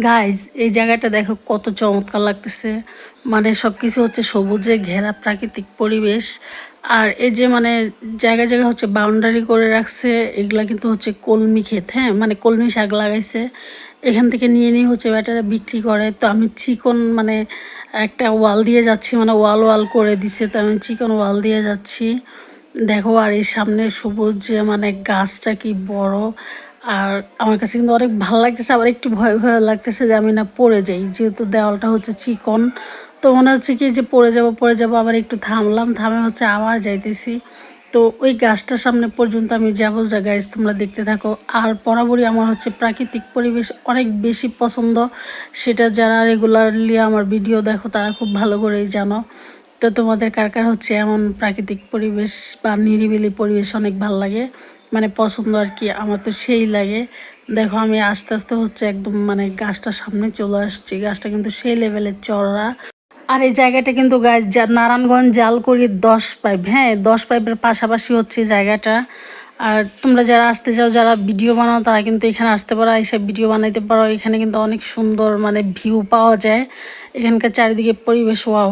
Guys এই জায়গাটা দেখো কত চমৎকার লাগতেছে। মানে সব কিছু হচ্ছে সবুজে ঘেরা প্রাকৃতিক পরিবেশ। আর এই যে মানে জায়গায় জায়গায় হচ্ছে বাউন্ডারি করে রাখছে, এগুলা কিন্তু হচ্ছে কলমি ক্ষেত। হ্যাঁ, মানে কলমি শাক লাগাইছে। এখান থেকে নিয়ে নিয়ে হচ্ছে বেটারা বিক্রি করে। তো আমি চিকন মানে একটা ওয়াল দিয়ে যাচ্ছি, মানে ওয়াল ওয়াল করে দিছে, তো আমি চিকন ওয়াল দিয়ে যাচ্ছি। দেখো আর এই সামনে সবুজ যে মানে গাছটা কি বড়। আর আমার কাছে কিন্তু অনেক ভালো লাগতেছে, আবার একটু ভয় ভয় লাগতেছে যে আমি না পড়ে যাই, যেহেতু দেওয়ালটা হচ্ছে চিকন। তো মনে হচ্ছে কি যে পড়ে যাব, আবার একটু থামলাম, থামে হচ্ছে আবার যাইতেছি। তো ওই গাছটার সামনে পর্যন্ত আমি যাবো, যা গাছ তোমরা দেখতে থাকো। আর বরাবরই আমার হচ্ছে প্রাকৃতিক পরিবেশ অনেক বেশি পছন্দ। সেটা যারা রেগুলারলি আমার ভিডিও দেখো তারা খুব ভালো করেই জানো। তো তোমাদের কার কার হচ্ছে এমন প্রাকৃতিক পরিবেশ বা নিরিবিলি পরিবেশ অনেক ভালো লাগে, মানে পছন্দ আর কি। আমার তো সেই লাগে। দেখো আমি আস্তে আস্তে হচ্ছে একদম মানে গাছটার সামনে চলে আসছি। গাছটা কিন্তু সেই লেভেলের চড়া। আর এই জায়গাটা কিন্তু গাছ নারায়ণগঞ্জ জালকুড়ি 10 পাইপ। হ্যাঁ, 10 পাইপের পাশাপাশি হচ্ছে এই জায়গাটা। আর তোমরা যারা আসতে চাও, যারা ভিডিও বানাও, তারা কিন্তু এখানে আসতে পারো, এসে ভিডিও বানাইতে পারো। এখানে কিন্তু অনেক সুন্দর মানে ভিউ পাওয়া যায়। এখানকার চারিদিকে পরিবেশ ওয়াও।